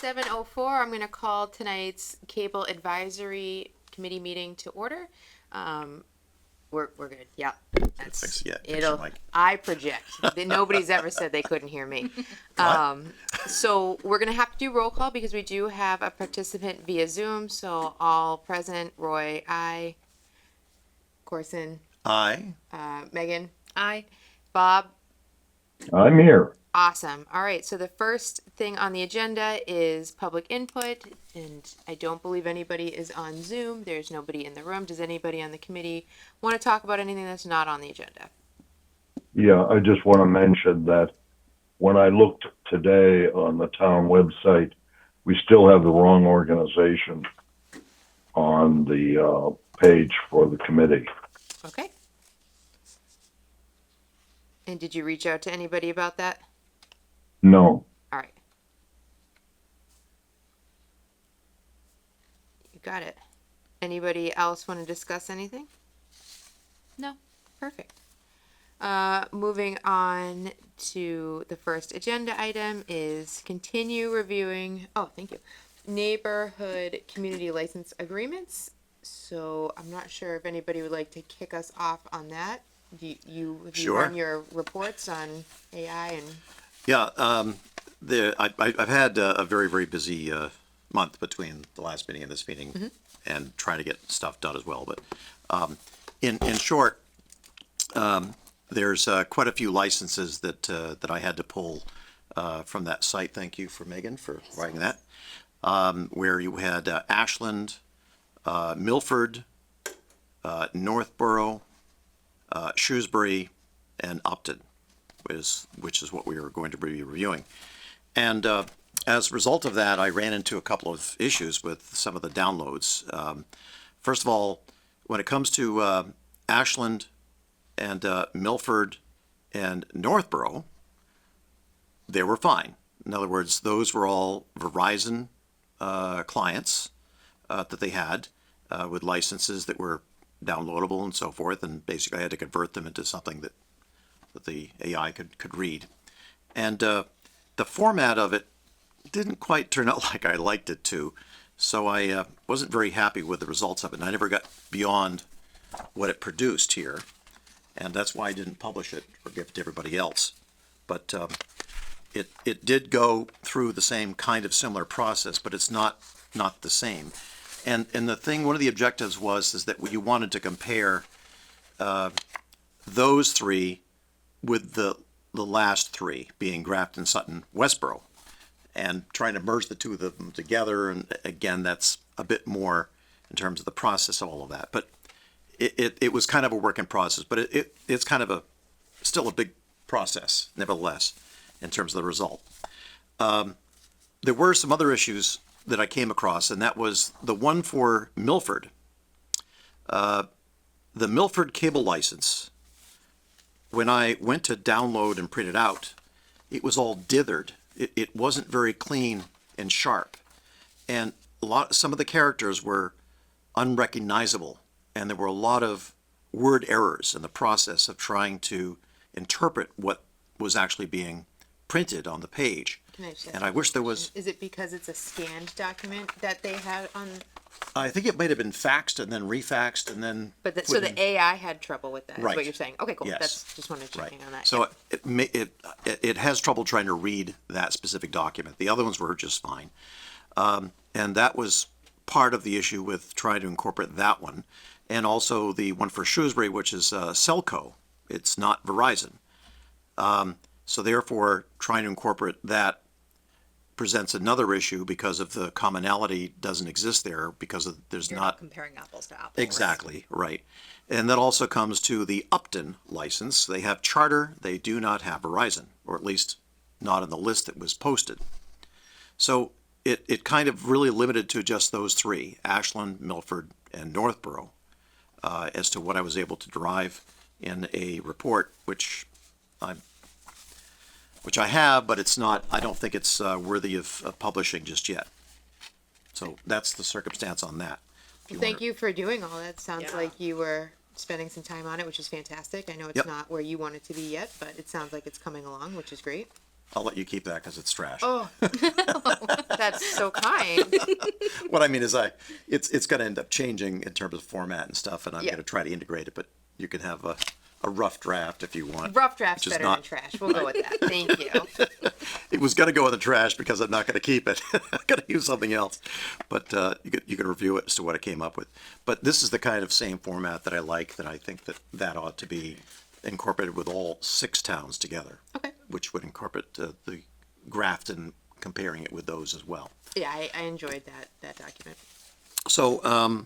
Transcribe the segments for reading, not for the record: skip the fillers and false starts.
7:04. I'm going to call tonight's Cable Advisory Committee meeting to order. We're good. Yeah. Fix your It'll. mic. I project. Nobody's ever said they couldn't hear me. So we're going to have to do roll call because we do have a participant via Zoom. So all present. Roy, aye. Corson, Aye. Megan, Aye. Bob. I'm here. Awesome. All right. So the first thing on the agenda is public input, and I don't believe anybody is on Zoom. There's nobody in the room. Does anybody on the committee want to talk about anything that's not on the agenda? Yeah, I just want to mention that when I looked today on the town website, we still have the wrong organization on the page for the committee. Okay. And did you reach out to anybody about that? No. All right. You got it. Anybody else want to discuss anything? No. Perfect. Moving on to the first agenda item is continue reviewing, thank you, neighborhood community license agreements. So I'm not sure if anybody would like to kick us off on that. Have you Sure. run your reports on AI and? Yeah. I've had a very, very busy month between the last meeting and this meeting, and trying to get stuff done as well. But in short, there's quite a few licenses that I had to pull from that site. Thank you for Megan for writing that. Where you had Ashland, Milford, Northborough, Shrewsbury, and Upton, which is what we are going to be reviewing. And as a result of that, I ran into a couple of issues with some of the downloads. First of all, when it comes to Ashland and Milford and Northborough, they were fine. In other words, those were all Verizon clients that they had with licenses that were downloadable and so forth, and basically I had to convert them into something that the AI could read. And the format of it didn't quite turn out like I liked it to, so I wasn't very happy with the results of it, and I never got beyond what it produced here, and that's why I didn't publish it or give it to everybody else. But it did go through the same kind of similar process, but it's not the same. And the thing, one of the objectives is that you wanted to compare those three with the last three, being Grafton, Sutton, Westboro, and trying to merge the two of them together. And again, that's a bit more in terms of the process of all of that. But it was kind of a work in process, but it's kind of still a big process, nevertheless, in terms of the result. There were some other issues that I came across, and that was the one for Milford. The Milford cable license, when I went to download and print it out, it was all dithered. It wasn't very clean and sharp. And some of the characters were unrecognizable, and there were a lot of word errors in the process of trying to interpret what was actually being printed on the page. Can I just ask And you I a wish there question? was, Is it because it's a scanned document that they had on? I think it might have been faxed and then refaxed and then. So the AI had trouble with that. Is Right. what you're saying? Okay, cool. Yes. That's just wanted to check Right. in on that. So it has trouble trying to read that specific document. The other ones were just fine. And that was part of the issue with trying to incorporate that one. And also the one for Shrewsbury, which is Cellco. It's not Verizon. So therefore, trying to incorporate that presents another issue because of the commonality doesn't exist there because there's You're not comparing apples to apples. Exactly, right. And that also comes to the Upton license. They have Charter, they do not have Verizon, or at least not on the list that was posted. So it kind of really limited to just those three, Ashland, Milford, and Northborough, as to what I was able to derive in a report, which I have, but it's not, I don't think it's worthy of publishing just yet. So that's the circumstance on that. Thank you for doing all that. Sounds Yeah. like you were spending some time on it, which is fantastic. I know it's Yep. not where you want it to be yet, but it sounds like it's coming along, which is great. I'll let you keep that because it's trash. Oh, that's so kind. What I mean is it's going to end up changing in terms of format and stuff, and I'm Yeah. going to try to integrate it, but you can have a rough draft if you want. Rough draft's which is better not- than trash. We'll go with that. Thank you. It was going to go in the trash because I'm not going to keep it. I'm going to use something else. But you could review it as to what it came up with. But this is the kind of same format that I like, that I think that ought to be incorporated with all 6 towns together. Okay. Which would incorporate the Grafton, comparing it with those as well. Yeah, I enjoyed that document. So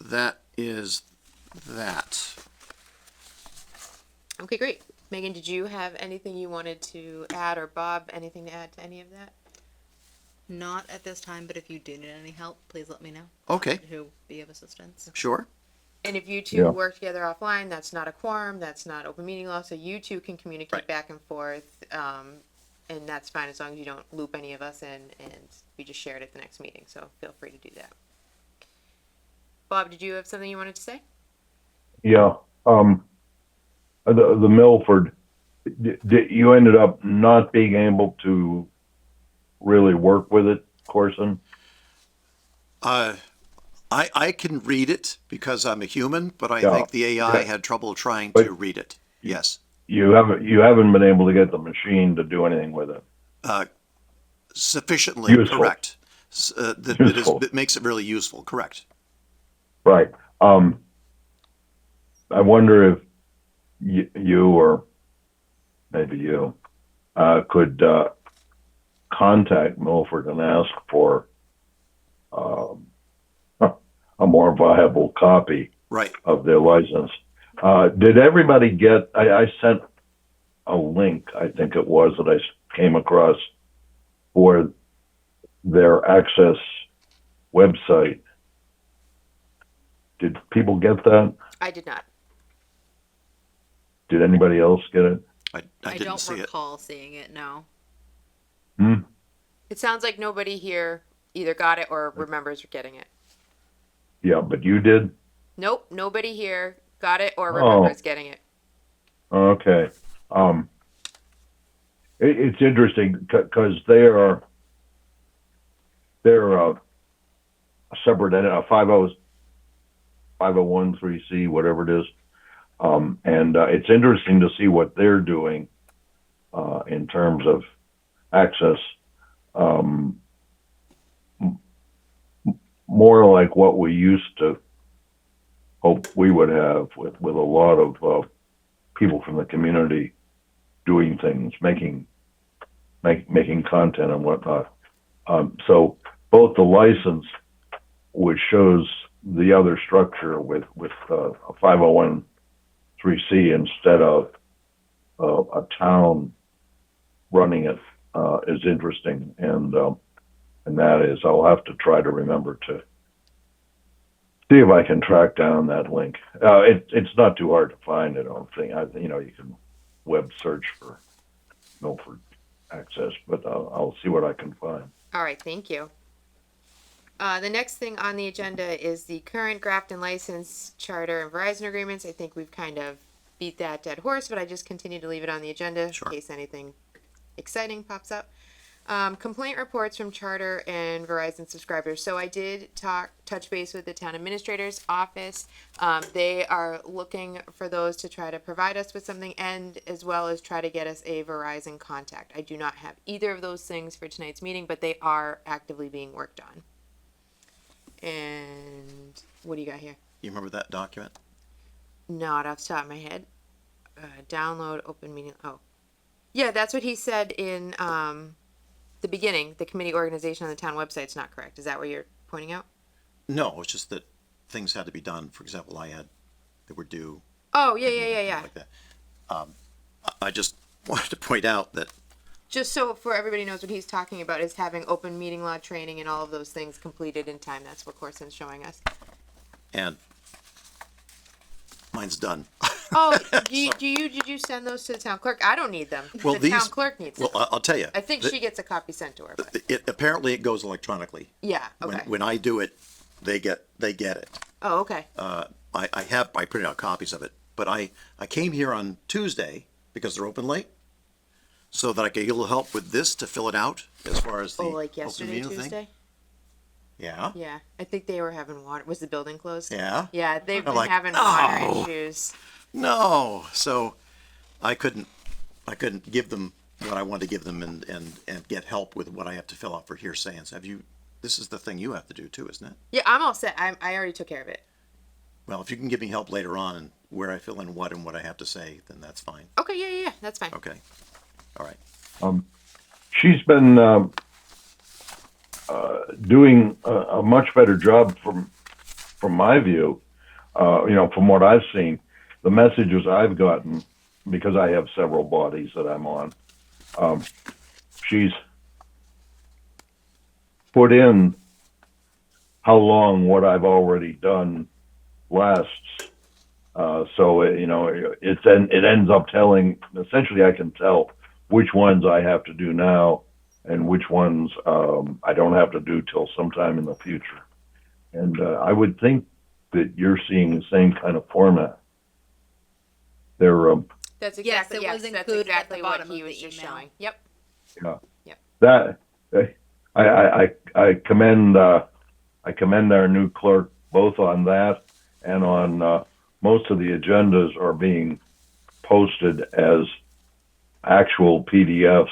that is that. Okay, great. Megan, did you have anything you wanted to add, or Bob, anything to add to any of that? Not at this time, but if you do need any help, please let me know. Okay. Who be of assistance. Sure. And if you two Yeah. work together offline, that's not a quorum, that's not open meeting law, so you two can communicate Right. back and forth, and that's fine as long as you don't loop any of us in, and we just share it at the next meeting, so feel free to do that. Bob, did you have something you wanted to say? Yeah, the Milford, you ended up not being able to really work with it, Corson? I can read it because I'm a human, but I Yeah. think the AI Yeah. had trouble trying But- to read it. Yes. You haven't been able to get the machine to do anything with it. Sufficiently Useful. correct. Useful. It makes it really useful. Correct. Right. I wonder if you or maybe you could contact Milford and ask for a more viable copy Right. of their license. Did everybody get? I sent a link, I think it was, that I came across for their Access website. Did people get that? I did not. Did anybody else get it? I I didn't don't see it. recall seeing it, no. Hmm? It sounds like nobody here either got it or remembers getting it. Yeah, but you did? Nope, nobody here got it or Oh. remembers getting it. Okay. It's interesting because they're a separate entity, a 501(c), whatever it is. And it's interesting to see what they're doing in terms of access. More like what we used to hope we would have with a lot of people from the community doing things, making content and whatnot. So both the license, which shows the other structure with a 501(c) instead of a town running it, is interesting, and that is, I'll have to try to remember to see if I can track down that link. It's not too hard to find, I don't think. You can web search for Milford Access, but I'll see what I can find. All right, thank you. The next thing on the agenda is the current Grafton license, charter, and Verizon agreements. I think we've kind of beat that dead horse, but I just continue to leave it on the agenda Sure. in case anything exciting pops up. Complaint reports from Charter and Verizon subscribers. So I did touch base with the town administrator's office. They are looking for those to try to provide us with something, and as well as try to get us a Verizon contact. I do not have either of those things for tonight's meeting, but they are actively being worked on. And what do you got here? You remember that document? Not off the top of my head. Download open meeting. Oh, yeah, that's what he said in the beginning. The committee organization on the town website's not correct. Is that what you're pointing out? No, it's just that things had to be done. For example, they were due. Oh, yeah. Like that. I just wanted to point out that Just so for everybody knows what he's talking about is having open meeting law training and all of those things completed in time. That's what Corson's showing us. and mine's done. Oh, did you send those to the town clerk? I don't need them. Well, the town these- clerk needs Well, them. I'll tell you. I think that she gets a copy sent to her. But apparently it goes electronically. yeah. Okay. When I do it, they get it. Oh, okay. I printed out copies of it, but I came here on Tuesday because they're open late. so that I could get a little help with this to fill it out as far as the Oh, like open yesterday, meeting thing? Tuesday? Yeah. Yeah, I think they were having water. Was the building closed? Yeah. Yeah, they've I'm been like, having "No." water issues. No. So I couldn't give them what I wanted to give them and get help with what I have to fill out for hearsay. And so this is the thing you have to do too, isn't it? Yeah, I'm all set. I already took care of it. Well, if you can give me help later on and where I fill in what and what I have to say, then that's fine. Okay, yeah, that's fine. Okay. All right. She's been doing a much better job from my view. From what I've seen, the messages I've gotten, because I have several bodies that I'm on. She's put in how long what I've already done lasts. So it ends up telling. Essentially, I can tell which ones I have to do now and which ones I don't have to do till sometime in the future. And I would think that you're seeing the same kind of format. They're That's Yes, exactly it was that's included at exactly the what bottom he of was the just email. showing. Yep. that I commend our new clerk both on that and on most of the agendas are being posted as actual PDFs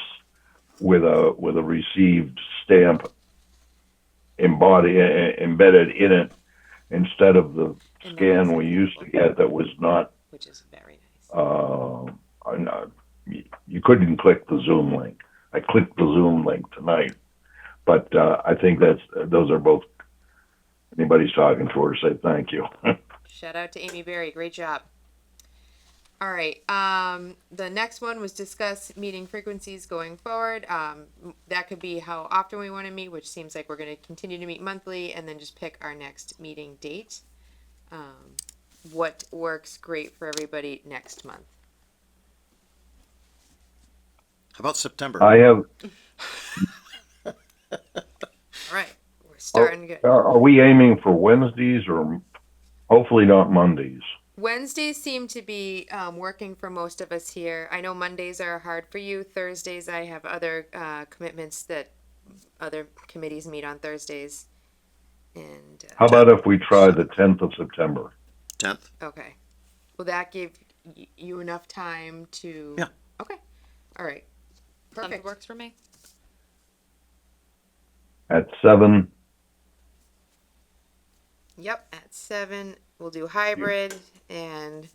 with a received stamp embedded in it instead of the And scan then we used to get that was not. Which is very nice. You couldn't click the Zoom link. I clicked the Zoom link tonight, but I think those are both. Anybody's talking to her, say thank you. Shout out to Amy Berry. Great job. All right. The next one was discuss meeting frequencies going forward. That could be how often we want to meet, which seems like we're going to continue to meet monthly, and then just pick our next meeting date. What works great for everybody next month? How about September? I have. All right. We're starting good. Are we aiming for Wednesdays or hopefully not Mondays? Wednesdays seem to be working for most of us here. I know Mondays are hard for you. Thursdays, I have other commitments that other committees meet on Thursdays. And How about if we try the 10th of September? 10th? okay, will that give you enough time to? Yeah. Okay. All right. Perfect. Perfect. Works for me. At 7. Yep. At 7, we'll do hybrid, and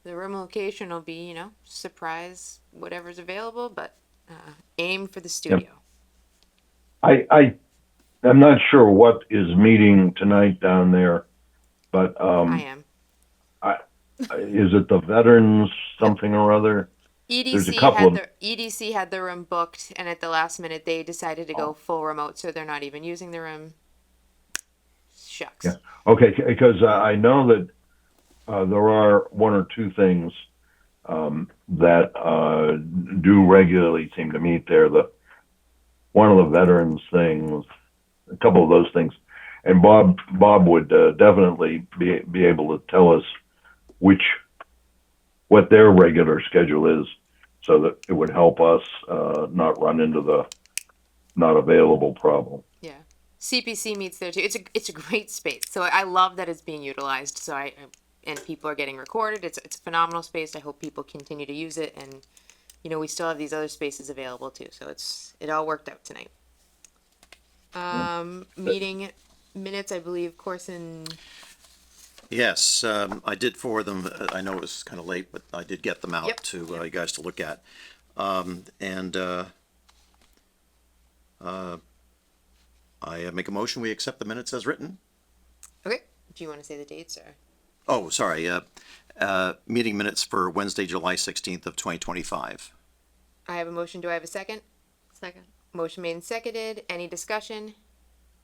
the room location will be, surprise whatever's available, but aim for the studio. I'm not sure what is meeting tonight down there, but I am. is it the veterans something or other? There's a EDC couple had EDC had the room booked, and at the last minute they decided to go full remote, so they're not even using the room. Shucks. Yeah. Okay, because I know that there are one or two things that do regularly seem to meet there. One of the veterans things, a couple of those things, and Bob would definitely be able to tell us what their regular schedule is, so that it would help us not run into the not available problem. Yeah. CPC meets there too. It's a great space. So I love that it's being utilized. So and people are getting recorded. It's a phenomenal space. I hope people continue to use it, and we still have these other spaces available too. So it all worked out tonight. Meeting minutes, I believe, Corson. Yes, I did forward them. I know it was kind of late, but I did get them out Yep. to you guys to look at. I make a motion, we accept the minutes as written. Okay. Do you want to say the dates or? Oh, sorry, meeting minutes for Wednesday, July 16th of 2025. I have a motion. Do I have a second? Second. Motion made and seconded. Any discussion?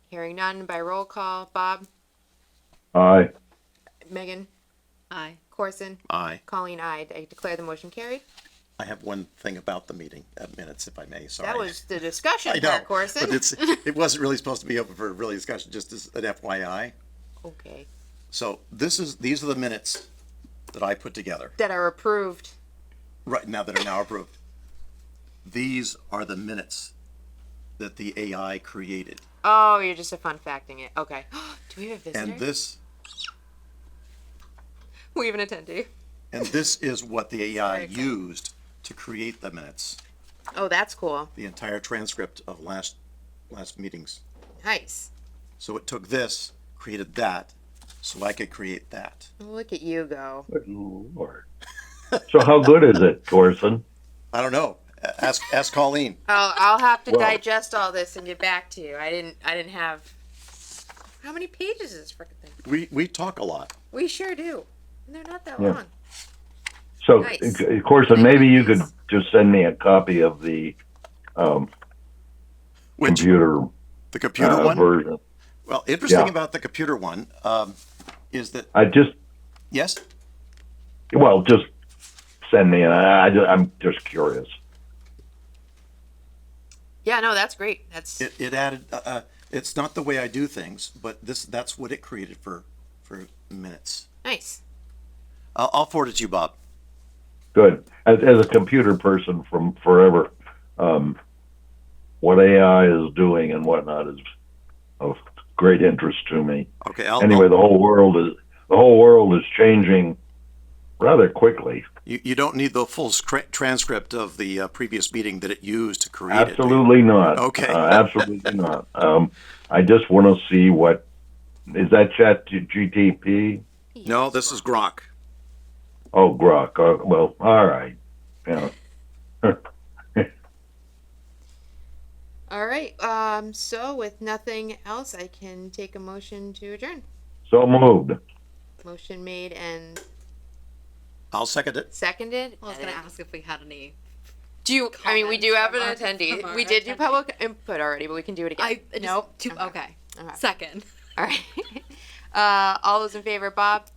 Hearing none by roll call. Bob, Aye. Megan, Aye. Corson, Aye. Colleen, I declare the motion carried. I have one thing about the meeting minutes, if I may, sorry. That was the discussion I know, part, Corson. but it wasn't really supposed to be open for really discussion, just as an FYI. Okay. So these are the minutes that I put together, That are approved. right now that are now approved. these are the minutes that the AI created. Oh, you're just a fun facting it. Okay. Do we have a visitor? And this, We have an attendee. and this is what the AI Very exciting. used to create the minutes, Oh, that's cool. the entire transcript of last meetings. Nice. So it took this, created that, so I could create that. Look at you go. Good Lord. So how good is it, Thorson? I don't know. Ask Colleen. I'll have to Well- digest all this and get back to you. I didn't have. How many pages is this frickin' thing? We talk a lot. We sure do. And they're not that Yeah. long. So, Nice. of course, and maybe you could just send me a copy of the Which computer the computer one? version. Well, interesting Yeah. about the computer one is that yes, Just send me, and I'm just curious. Yeah, no, that's great. That's it added. It's not the way I do things, but that's what it created for minutes. nice. I'll forward it to you, Bob. Good. As a computer person from forever, what AI is doing and whatnot is of great interest to me. Okay. Anyway, the whole world is changing rather quickly. You don't need the full transcript of the previous meeting that it used to create it. do you? Absolutely not. Okay. Absolutely not. I just want to see what is that Chat GTP? No, this is Grok. Oh, Grok. Well, all right. Yeah. All right. So with nothing else, I can take a motion to adjourn. So moved. Motion made and I'll second it. seconded. I was gonna ask if we had any. Do you? I mean, we do have an Comments from attendee. our We did do attendee. public input already, but we can do it again. I just, Nope. okay. Okay. Second. All right. All those in favor, Bob,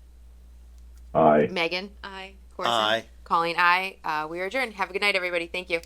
Aye. Megan, I. Corson, Aye. Colleen, aye. We are adjourned. Have a good night, everybody. Thank you.